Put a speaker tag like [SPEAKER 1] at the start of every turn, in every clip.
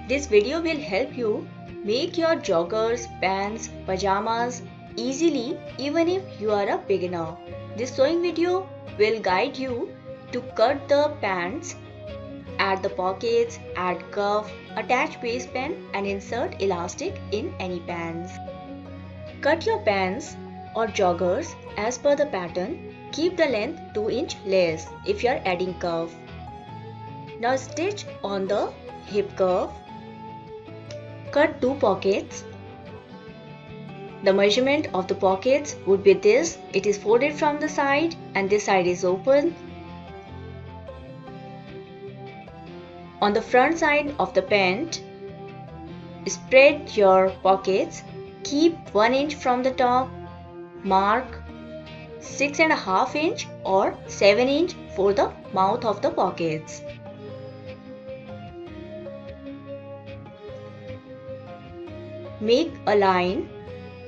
[SPEAKER 1] This video will help you make your joggers, pants, pajamas easily even if you are a beginner. This sewing video will guide you to cut the pants, add the pockets, add cuff, attach waistband and insert elastic in any pants. Cut your pants or joggers as per the pattern. Keep the length 2-inch less if you are adding cuff. Now stitch on the hip curve. Cut 2 pockets. The measurement of the pockets would be this. It is folded from the side and this side is open. On the front side of the pant, spread your pockets. Keep 1 inch from the top. Mark 6.5 inch or 7 inch for the mouth of the pockets. Make a line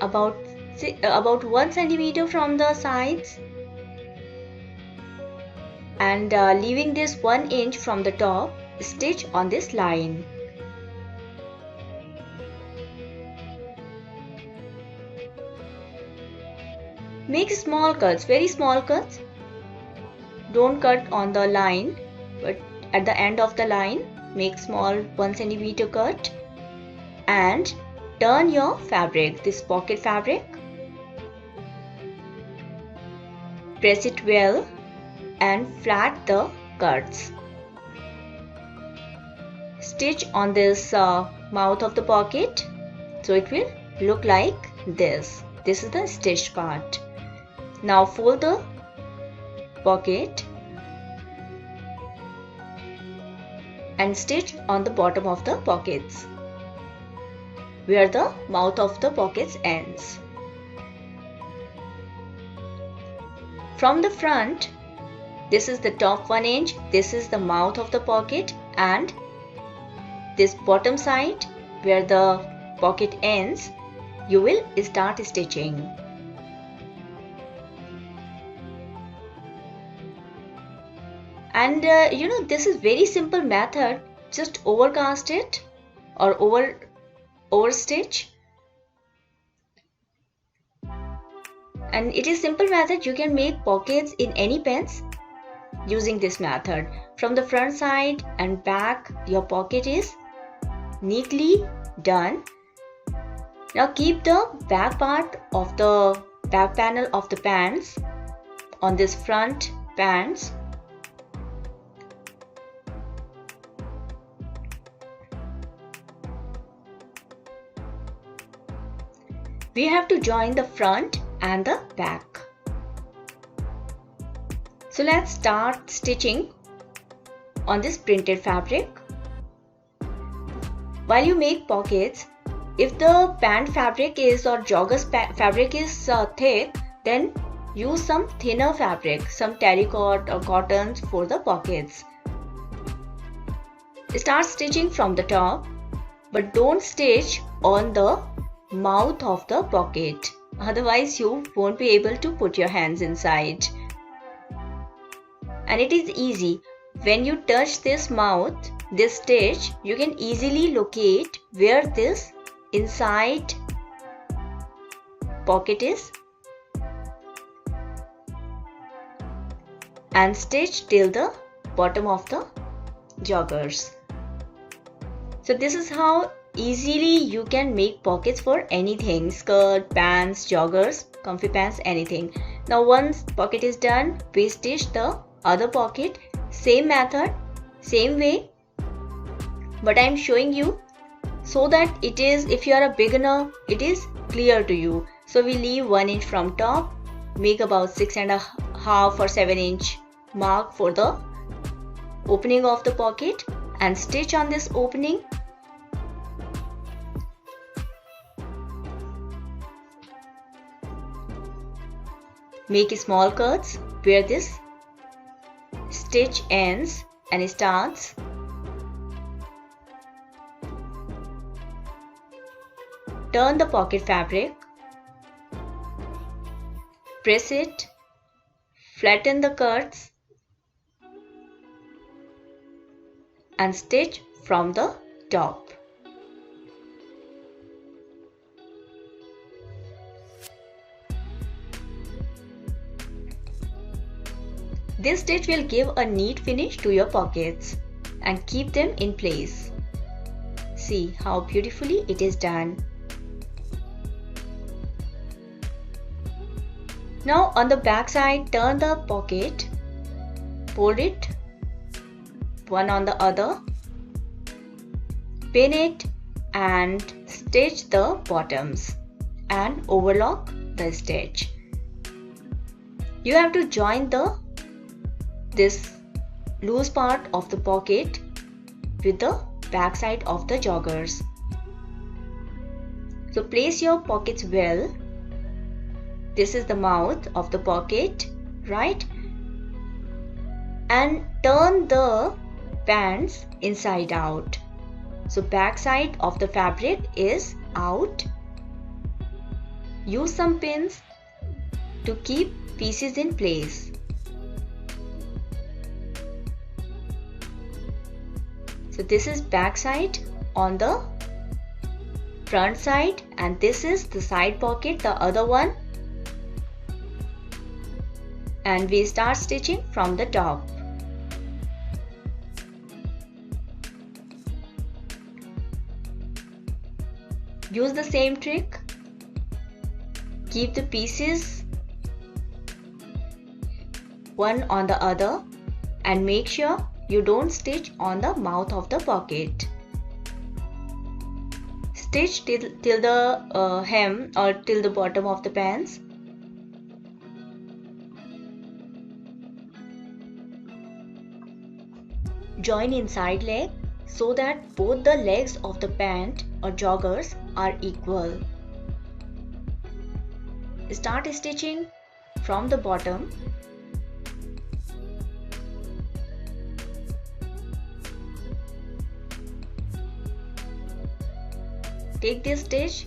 [SPEAKER 1] about 1 centimeter from the sides and leaving this 1 inch from the top, stitch on this line. Make small cuts, very small cuts. Don't cut on the line, but at the end of the line, make small 1 centimeter cut and turn your fabric, this pocket fabric. Press it well and flat the cuts. Stitch on this mouth of the pocket, so it will look like this. This is the stitched part. Now fold the pocket and stitch on the bottom of the pockets where the mouth of the pockets ends. From the front, this is the top 1 inch, this is the mouth of the pocket, and this bottom side where the pocket ends, you will start stitching. And this is very simple method. Just overcast it or overstitch, and it is simple method. You can make pockets in any pants using this method. From the front side and back, your pocket is neatly done. Now keep the back part of the back panel of the pants on this front pants. We have to join the front and the back. So let's start stitching on this printed fabric. While you make pockets, if the pant fabric is or joggers fabric is thick, then use some thinner fabric, some terracotta or cottons for the pockets. Start stitching from the top, but don't stitch on the mouth of the pocket, otherwise you won't be able to put your hands inside. And it is easy. When you touch this mouth, this stitch, you can easily locate where this inside pocket is and stitch till the bottom of the joggers. So this is how easily you can make pockets for anything: skirt, pants, joggers, comfy pants, anything. Now once pocket is done, we stitch the other pocket. Same method, same way, but I am showing you so that it is, if you are a beginner, it is clear to you. So we leave 1 inch from top, make about 6.5 or 7 inch mark for the opening of the pocket and stitch on this opening. Make small cuts where this stitch ends and starts. Turn the pocket fabric, press it, flatten the cuts and stitch from the top. This stitch will give a neat finish to your pockets and keep them in place. See how beautifully it is done. Now on the back side, turn the pocket, fold it one on the other, pin it and stitch the bottoms and overlock the stitch. You have to join this loose part of the pocket with the back side of the joggers. So place your pockets well. This is the mouth of the pocket, right? And turn the pants inside out. So back side of the fabric is out. Use some pins to keep pieces in place. So this is back side on the front side and this is the side pocket, the other one. And we start stitching from the top. Use the same trick. Keep the pieces one on the other and make sure you don't stitch on the mouth of the pocket. Stitch till the hem or till the bottom of the pants. Join inside leg so that both the legs of the pant or joggers are equal. Start stitching from the bottom. Take this stitch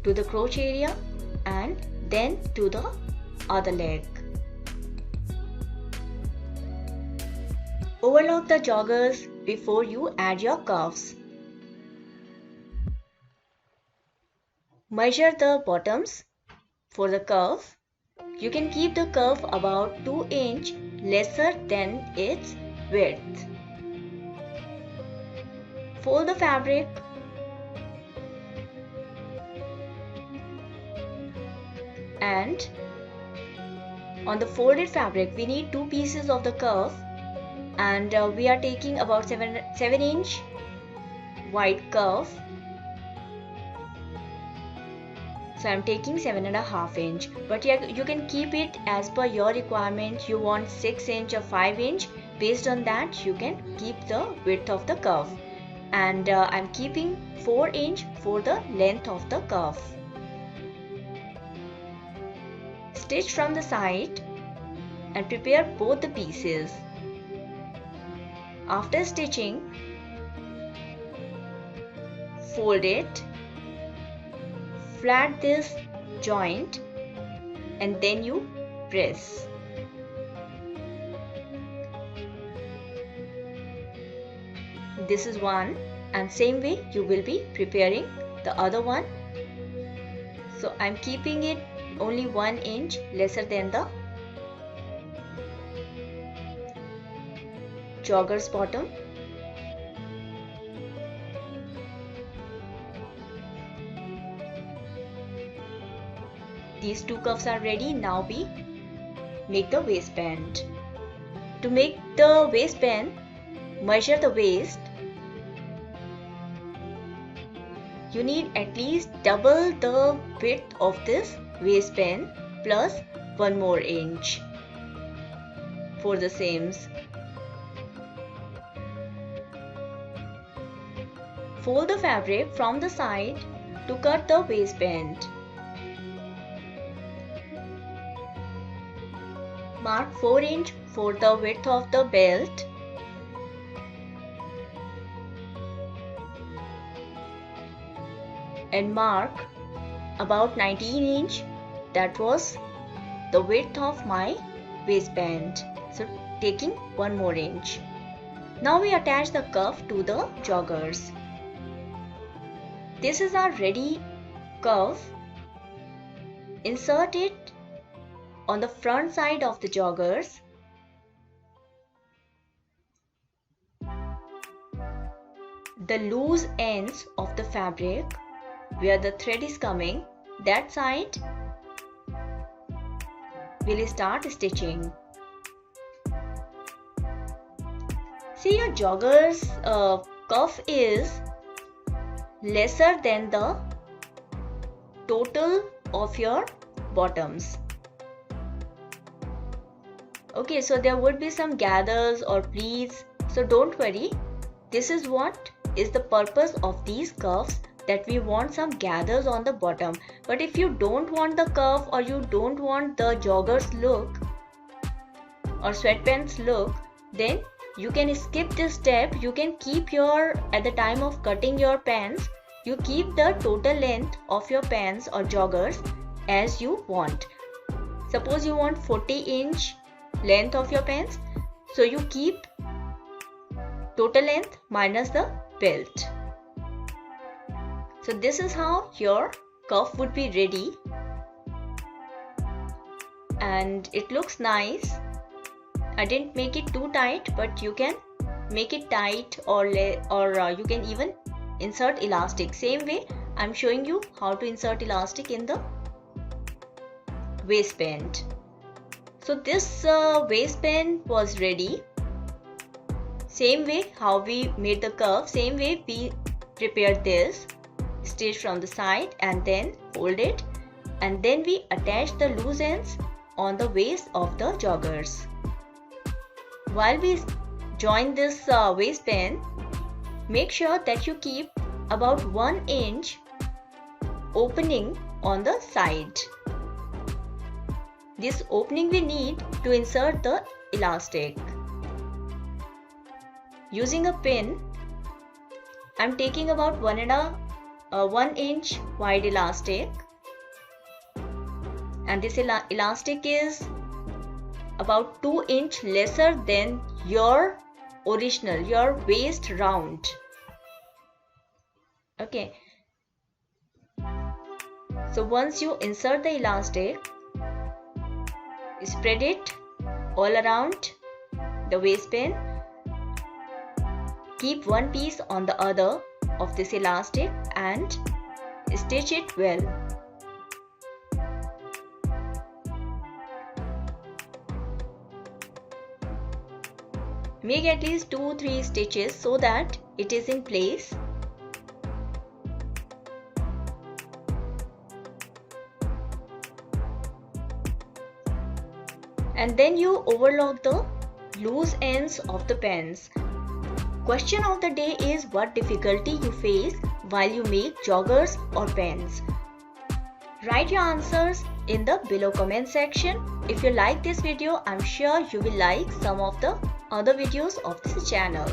[SPEAKER 1] to the crotch area and then to the other leg. Overlock the joggers before you add your cuffs. Measure the bottoms for the curve. You can keep the curve about 2 inches lesser than its width. Fold the fabric and on the folded fabric we need 2 pieces of the curve and we are taking about 7 inch wide curve. So I am taking 7.5 inch, but you can keep it as per your requirement. You want 6 inch or 5 inch, based on that you can keep the width of the curve, and I am keeping 4 inch for the length of the curve. Stitch from the side and prepare both the pieces. After stitching, fold it, flat this joint and then you press. This is one, and same way you will be preparing the other one. So I am keeping it only 1 inch lesser than the jogger's bottom. These 2 cuffs are ready. Now we make the waistband. To make the waistband, measure the waist. You need at least double the width of this waistband plus 1 more inch for the seams. Fold the fabric from the side to cut the waistband. Mark 4 inch for the width of the belt. And mark about 19 inch, that was the width of my waistband. So taking 1 more inch. Now we attach the cuff to the joggers. This is our ready cuff. Insert it on the front side of the joggers. The loose ends of the fabric where the thread is coming, that side we'll start stitching. See, your joggers cuff is lesser than the total of your bottoms. Okay, so there would be some gathers or pleats, so don't worry. This is what is the purpose of these cuffs, that we want some gathers on the bottom. But if you don't want the cuff, or you don't want the joggers look or sweatpants look, then you can skip this step. You can keep your, at the time of cutting your pants, you keep the total length of your pants or joggers as you want. Suppose you want 40-inch length of your pants, so you keep total length minus the belt. So this is how your cuff would be ready, and it looks nice. I didn't make it too tight, but you can make it tight, or you can even insert elastic. Same way I'm showing you how to insert elastic in the waistband. So this waistband was ready. Same way how we made the curve, same way we prepared this. Stitch from the side and then fold it, and then we attach the loose ends on the waist of the joggers. While we join this waistband, make sure that you keep about 1 inch opening on the side. This opening we need to insert the elastic. Using a pin, I'm taking about 1 inch wide elastic, and this elastic is about 2 inch lesser than your original, your waist round. Okay, so once you insert the elastic, spread it all around the waistband. Keep one piece on the other of this elastic and stitch it well. Make at least 2-3 stitches so that it is in place. And then you overlock the loose ends of the pants. Question of the day is, what difficulty you face while you make joggers or pants? Write your answers in the below comment section. If you like this video, I'm sure you will like some of the other videos of this channel.